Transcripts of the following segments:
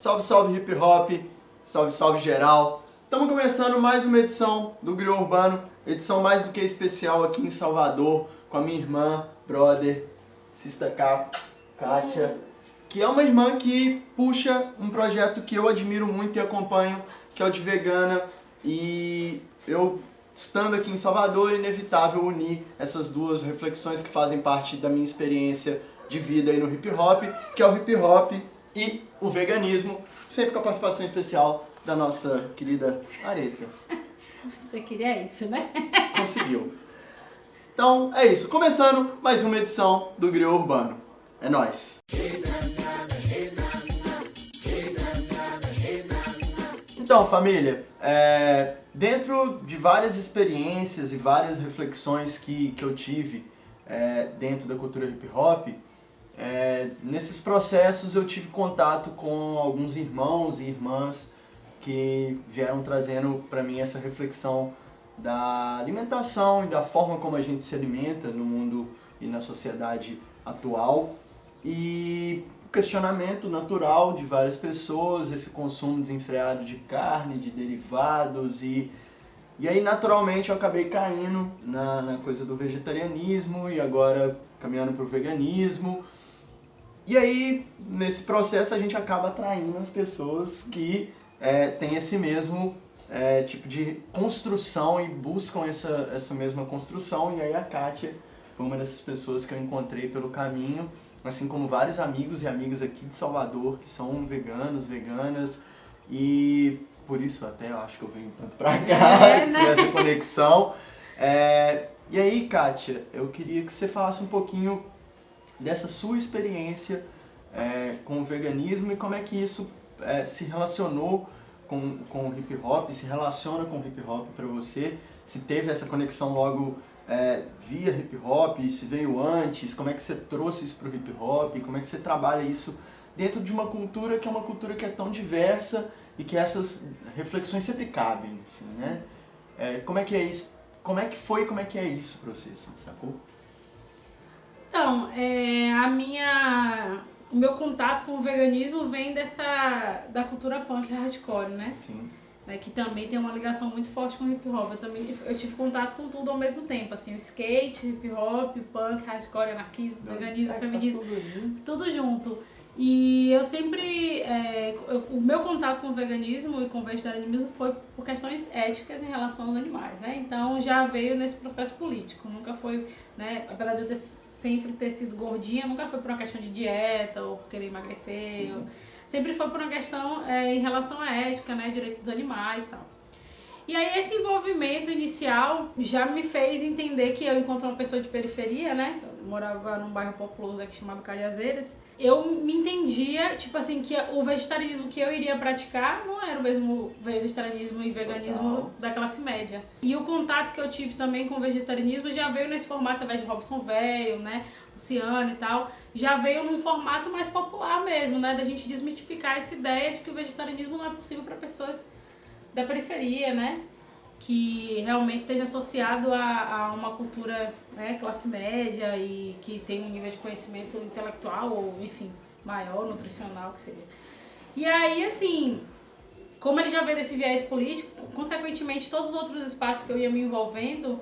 Salve, salve hip hop, salve, salve geral. Estamos começando mais uma edição do Griot Urbano, edição mais do que especial aqui em Salvador, com a minha irmã, brother, Sister Kátia, que é uma irmã que puxa um projeto que eu admiro muito e acompanho, que é o de Vegana, e eu, estando aqui em Salvador, é inevitável unir essas duas reflexões que fazem parte da minha experiência de vida aí no hip hop, que é o hip hop e o veganismo, sempre com a participação especial da nossa querida Areta. Você queria isso, né? Conseguiu. Então, é isso. Começando mais uma edição do Griot Urbano. É nóis. Então, família, dentro de várias experiências e várias reflexões que eu tive dentro da cultura hip hop, nesses processos eu tive contato com alguns irmãos e irmãs que vieram trazendo para mim essa reflexão da alimentação e da forma como a gente se alimenta no mundo e na sociedade atual, e o questionamento natural de várias pessoas, esse consumo desenfreado de carne, de derivados, e aí naturalmente eu acabei caindo na coisa do vegetarianismo e agora caminhando para o veganismo. E aí, nesse processo, a gente acaba atraindo as pessoas que têm esse mesmo tipo de construção e buscam essa mesma construção. E aí a Kátia foi uma dessas pessoas que eu encontrei pelo caminho, assim como vários amigos e amigas aqui de Salvador que são veganos, veganas, e por isso até eu acho que eu venho tanto pra cá, por essa conexão. E aí, Kátia, eu queria que você falasse um pouquinho dessa sua experiência com o veganismo e como é que isso se relacionou com o hip hop, se relaciona com o hip hop para você, se teve essa conexão logo via hip hop, se veio antes, como é que você trouxe isso para o hip hop, como é que você trabalha isso dentro de uma cultura que é uma cultura que é tão diversa e que essas reflexões sempre cabem, assim, né? Como é que é isso? Como é que foi, como é que é isso para você, assim, sacou? Então, o meu contato com o veganismo vem da cultura punk hardcore, né? Sim. Que também tem uma ligação muito forte com o hip hop. Eu tive contato com tudo ao mesmo tempo, assim, o skate, hip hop, punk, hardcore, anarquismo, veganismo, feminismo, tudo junto. E eu sempre, o meu contato com o veganismo e com o vegetarianismo foi por questões éticas em relação aos animais, né? Então já veio nesse processo político, nunca foi, né? Apesar de eu sempre ter sido gordinha, nunca foi por uma questão de dieta ou por querer emagrecer. Sempre foi por uma questão em relação à ética, né? Direitos dos animais e tal. E aí esse envolvimento inicial já me fez entender que eu, enquanto uma pessoa de periferia, né? Eu morava num bairro populoso aqui chamado Cajazeiras. Eu me entendia, tipo assim, que o vegetarianismo que eu iria praticar não era o mesmo vegetarianismo e veganismo da classe média. E o contato que eu tive também com o vegetarianismo já veio nesse formato, através de Robson Velho, né? Luciano e tal. Já veio num formato mais popular mesmo, né? Da gente desmistificar essa ideia de que o vegetarianismo não é possível para pessoas da periferia, né? Que realmente esteja associado a uma cultura, né, classe média e que tem um nível de conhecimento intelectual ou, enfim, maior, nutricional, que seja. E aí, assim, como ele já veio desse viés político, consequentemente, todos os outros espaços que eu ia me envolvendo,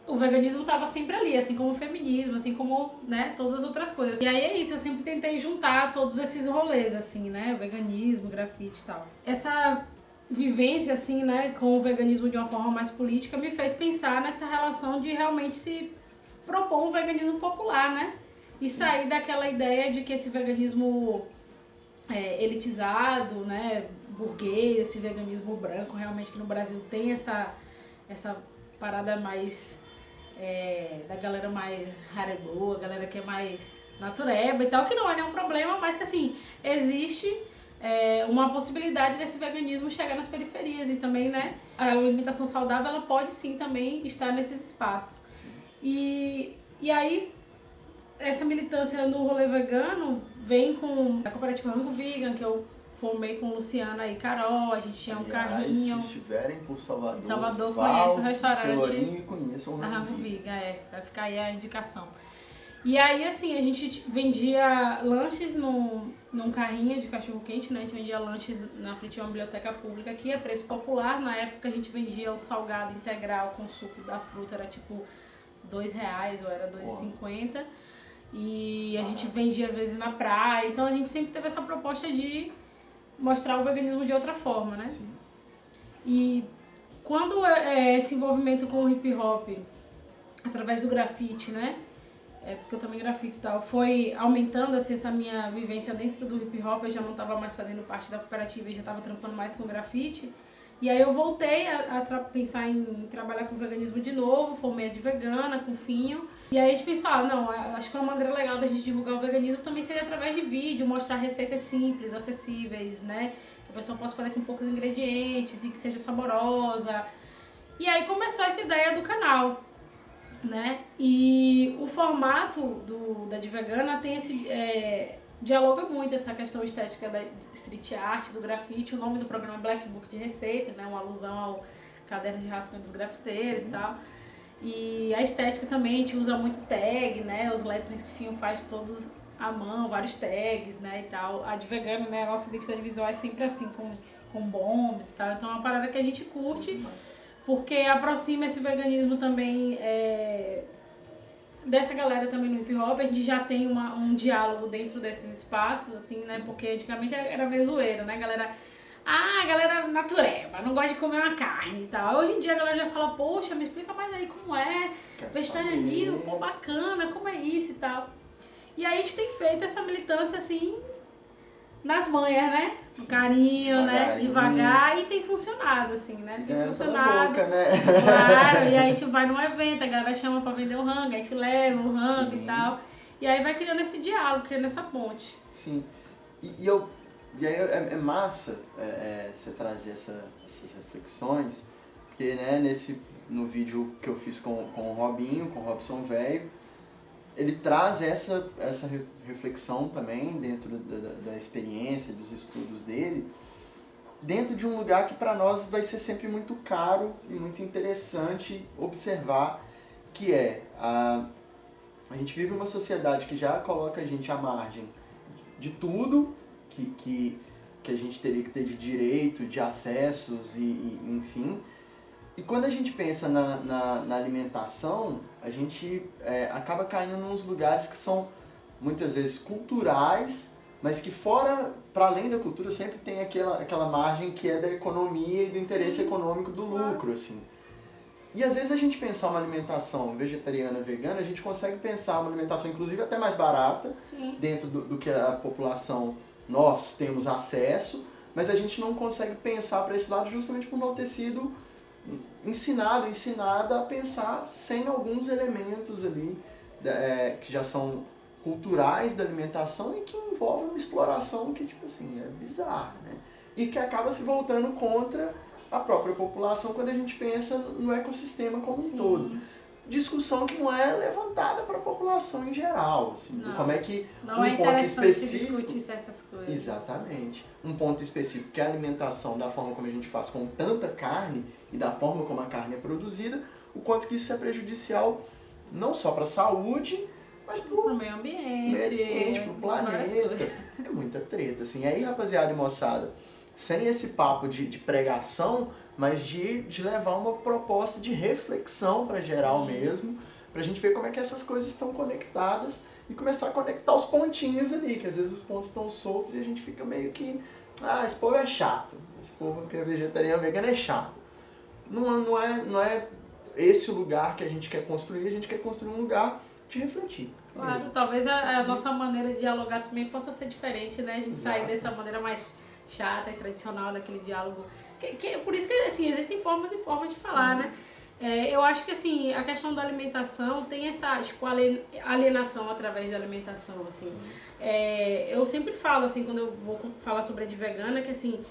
o veganismo estava sempre ali, assim como o feminismo, assim como, né, todas as outras coisas. E aí é isso, eu sempre tentei juntar todos esses rolês, assim, né, veganismo, grafite e tal. Essa vivência, assim, né, com o veganismo de uma forma mais política me fez pensar nessa relação de realmente se propor um veganismo popular, né? E sair daquela ideia de que esse veganismo elitizado, né, burguês, esse veganismo branco, realmente que no Brasil tem essa parada mais da galera mais harebô, a galera que é mais natureba e tal, que não é nenhum problema, mas que, assim, existe uma possibilidade desse veganismo chegar nas periferias e também, né, a alimentação saudável, ela pode sim também estar nesses espaços. E aí, essa militância no rolê vegano vem com a cooperativa Rango Vegan, que eu formei com Luciana e Carol, a gente tinha um carrinho. Se estiverem por Salvador, em Salvador, conheçam o restaurante Pelourinho e conheçam o Rango Rango Vegan. Vegan, vai ficar aí a indicação. E aí, assim, a gente vendia lanches num carrinho de cachorro-quente, né? A gente vendia lanches na frente de uma biblioteca pública aqui, a preço popular. Na época a gente vendia o salgado integral com suco da fruta, era tipo R$2 ou era R$2,50. E a gente vendia às vezes na praia. Então a gente sempre teve essa proposta de mostrar o veganismo de outra forma, né? Sim. E quando esse envolvimento com o hip hop, através do grafite, né? Porque eu também grafito e tal, foi aumentando assim, essa minha vivência dentro do hip hop, eu já não estava mais fazendo parte da cooperativa, eu já estava trampando mais com grafite. E aí eu voltei a pensar em trabalhar com veganismo de novo, formei de vegana, com Finho. E aí a gente pensou, não, acho que uma maneira legal da gente divulgar o veganismo também seria através de vídeo, mostrar receitas simples, acessíveis, né? Que a pessoa possa fazer com poucos ingredientes e que seja saborosa. E aí começou essa ideia do canal, né? E o formato da de vegana tem esse dialoga muito essa questão estética da street art, do grafite. O nome do programa é Black Book de Receitas, né? Uma alusão ao caderno de rascunho dos grafiteiros e tal. E a estética também, a gente usa muito tag, né? Os letterings que o Finho faz todos à mão, vários tags, né? E tal. A de vegana, né? A nossa identidade visual é sempre assim, com bombs e tal. Então é uma parada que a gente curte. Porque aproxima esse veganismo também dessa galera também no hip hop. A gente já tem um diálogo dentro desses espaços, assim, né? Porque antigamente era meio zoeiro, né? A galera natureba, não gosta de comer uma carne e tal. Hoje em dia a galera já fala, poxa, me explica mais aí como é, vegetarianismo, pô, bacana, como é isso e tal. E aí a gente tem feito essa militância, assim, nas manhas, né? No carinho, né? Devagar, e tem funcionado, assim, né? Tem funcionado. Boca, né? Claro, e aí a gente vai num evento, a galera chama pra vender o rango, a gente leva o rango e tal. E aí vai criando esse diálogo, criando essa ponte. Sim. E aí é massa você trazer essas reflexões, porque, né, no vídeo que eu fiz com o Robinho, com o Robson Velho, ele traz essa reflexão também dentro da experiência, dos estudos dele, dentro de um lugar que para nós vai ser sempre muito caro e muito interessante observar, que a gente vive uma sociedade que já coloca a gente à margem de tudo que a gente teria que ter de direito, de acessos e enfim. E quando a gente pensa na alimentação, a gente acaba caindo nos lugares que são muitas vezes culturais, mas que para além da cultura, sempre tem aquela margem que é da economia e do interesse econômico do lucro, assim. E às vezes a gente pensar uma alimentação vegetariana, vegana, a gente consegue pensar uma alimentação inclusive até mais barata, dentro do que a população, nós temos acesso, mas a gente não consegue pensar para esse lado justamente por não ter sido ensinada a pensar sem alguns elementos ali que já são culturais da alimentação e que envolvem uma exploração que, tipo assim, é bizarra, né? E que acaba se voltando contra a própria população quando a gente pensa no ecossistema como um todo. Discussão que não é levantada para a população em geral, assim, como é que não é ponto específico discutir certas coisas. Exatamente. Um ponto específico que é a alimentação, da forma como a gente faz com tanta carne e da forma como a carne é produzida, o quanto que isso é prejudicial não só para a saúde, mas para o meio ambiente, para o planeta. É muita treta, assim. Aí, rapaziada e moçada, sem esse papo de pregação, mas de levar uma proposta de reflexão para geral mesmo, para a gente ver como é que essas coisas estão conectadas e começar a conectar os pontinhos ali, que às vezes os pontos estão soltos e a gente fica meio que, esse povo é chato, esse povo que é vegetariano, vegano é chato. Não é esse o lugar que a gente quer construir, a gente quer construir um lugar de refletir. Claro, talvez a nossa maneira de dialogar também possa ser diferente, né? A gente sair dessa maneira mais chata e tradicional daquele diálogo. Por isso que, assim, existem formas e formas de falar, né? Eu acho que, assim, a questão da alimentação tem essa, tipo, alienação através da alimentação, assim. Eu sempre falo, assim, quando eu vou falar sobre a de vegana, que, assim,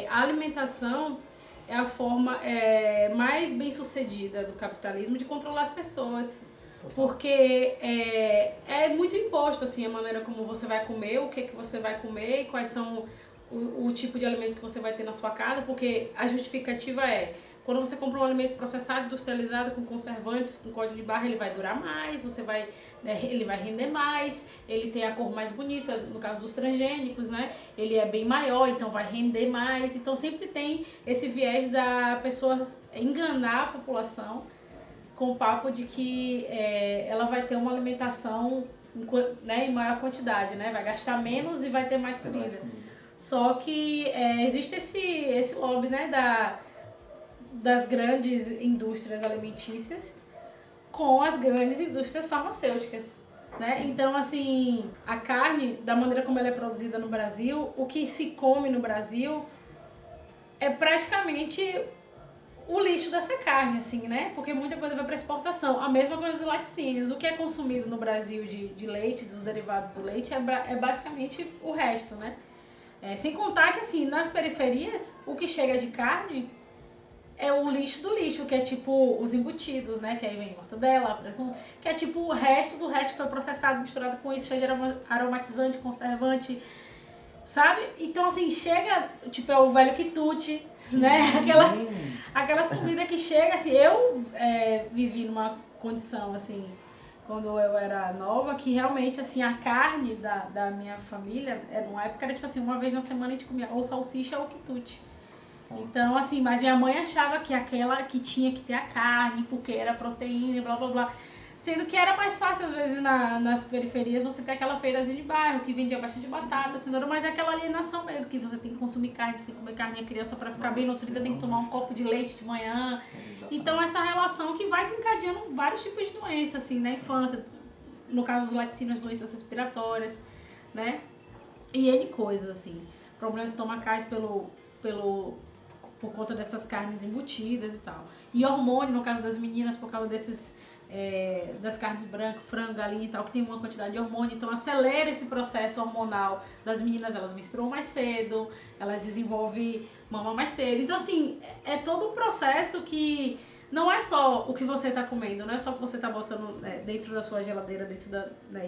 a alimentação é a forma mais bem-sucedida do capitalismo de controlar as pessoas. Porque é muito imposto, assim, a maneira como você vai comer, o que você vai comer e quais são o tipo de alimento que você vai ter na sua casa, porque a justificativa quando você compra um alimento processado, industrializado, com conservantes, com código de barra, ele vai durar mais, ele vai render mais, ele tem a cor mais bonita, no caso dos transgênicos, né? Ele é bem maior, então vai render mais. Então sempre tem esse viés da pessoa enganar a população com o papo de que ela vai ter uma alimentação, né, em maior quantidade, né? Vai gastar menos e vai ter mais comida. Só que existe esse lobby, né, das grandes indústrias alimentícias com as grandes indústrias farmacêuticas, né? Então, assim, a carne, da maneira como ela é produzida no Brasil, o que se come no Brasil é praticamente o lixo dessa carne, assim, né? Porque muita coisa vai para exportação. A mesma coisa dos laticínios. O que é consumido no Brasil de leite, dos derivados do leite, é basicamente o resto, né? Sem contar que, assim, nas periferias, o que chega de carne é o lixo do lixo, que é tipo os embutidos, né? Que aí vem mortadela, presunto, que é tipo o resto do resto que foi processado, misturado com isso, cheio de aromatizante, conservante, sabe? Então, assim, chega, tipo, é o velho quitute, né? Aquelas comidas que chegam, assim, eu vivi numa condição, assim, quando eu era nova, que realmente, assim, a carne da minha família, numa época era tipo assim, uma vez na semana a gente comia ou salsicha ou quitute. Então, assim, mas minha mãe achava que aquela que tinha que ter a carne, porque era proteína e blá blá blá. Sendo que era mais fácil, às vezes, nas periferias, você ter aquela feirazinha de bairro que vendia bastante batata, cenoura, mas é aquela alienação mesmo, que você tem que consumir carne, você tem que comer carne, a criança para ficar bem nutrida tem que tomar um copo de leite de manhã. Então, essa relação que vai desencadeando vários tipos de doenças, assim, na infância, no caso dos laticínios, doenças respiratórias, né? E N coisas, assim, problemas estomacais por conta dessas carnes embutidas e tal. E hormônio, no caso das meninas, por causa das carnes brancas, frango, galinha e tal, que tem uma quantidade de hormônio, então acelera esse processo hormonal das meninas, elas menstruam mais cedo, elas desenvolvem mama mais cedo. Então, assim, é todo um processo que não é só o que você está comendo, não é só o que você está botando dentro da sua geladeira,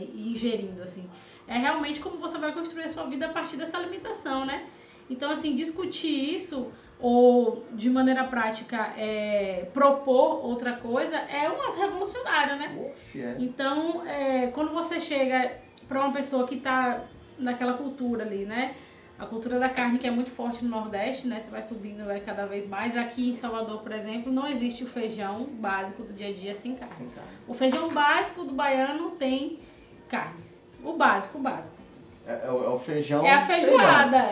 e ingerindo, assim. É realmente como você vai construir a sua vida a partir dessa alimentação, né? Então, assim, discutir isso ou de maneira prática propor outra coisa é um ato revolucionário, né? Então, quando você chega para uma pessoa que está naquela cultura ali, né? A cultura da carne que é muito forte no Nordeste, né? Você vai subindo cada vez mais. Aqui em Salvador, por exemplo, não existe o feijão básico do dia a dia sem carne. O feijão básico do baiano tem carne. O básico. É o feijão. É a feijoada.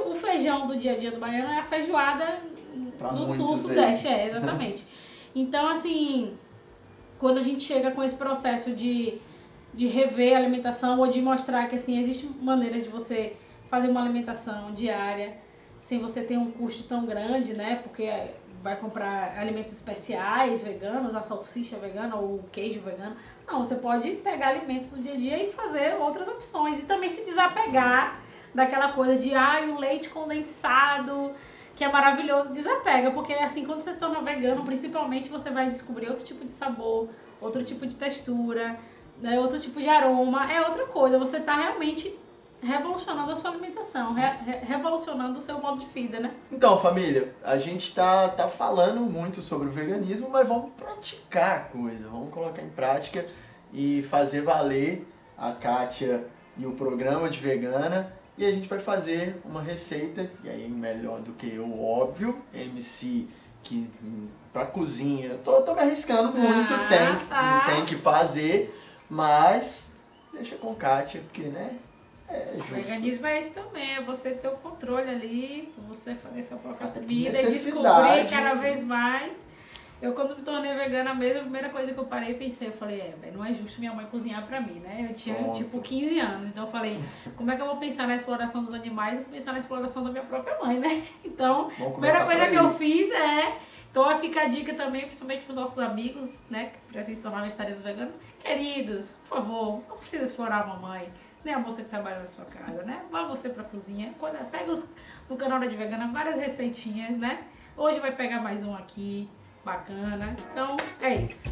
O feijão do dia a dia do baiano é a feijoada no sul-sudeste, exatamente. Então, assim, quando a gente chega com esse processo de rever a alimentação ou de mostrar que, assim, existe maneiras de você fazer uma alimentação diária sem você ter um custo tão grande, né? Porque vai comprar alimentos especiais veganos, a salsicha vegana ou o queijo vegano. Não, você pode pegar alimentos do dia a dia e fazer outras opções. E também se desapegar daquela coisa de o leite condensado, que é maravilhoso. Desapega, porque assim, quando você se torna vegano, principalmente, você vai descobrir outro tipo de sabor, outro tipo de textura, né, outro tipo de aroma. É outra coisa, você está realmente revolucionando a sua alimentação, revolucionando o seu modo de vida, né? Então, família, a gente tá falando muito sobre o veganismo, mas vamos praticar a coisa, vamos colocar em prática e fazer valer a Kátia e o programa de vegana. E a gente vai fazer uma receita, e aí melhor do que eu, óbvio, MC que pra cozinha, tô me arriscando muito, tem que fazer, mas deixa com Kátia, porque, né? O veganismo é isso também, é você ter o controle ali, você fazer sua própria comida e descobrir cada vez mais. Eu, quando me tornei vegana mesmo, a primeira coisa que eu parei e pensei, eu falei, não é justo minha mãe cozinhar pra mim, né? Eu tinha, tipo, 15 anos, então eu falei, como é que eu vou pensar na exploração dos animais e vou pensar na exploração da minha própria mãe, né? Então, a primeira coisa que eu fiz então fica a dica também, principalmente pros nossos amigos, né, que pretendem se tornar vegetarianos veganos, queridos, por favor, não precisa explorar a mamãe. Nem a moça que trabalha na sua casa, né? Vá você pra cozinha, pega no canal da de Vegana várias receitinhas, né? Hoje vai pegar mais um aqui, bacana. Então, é isso.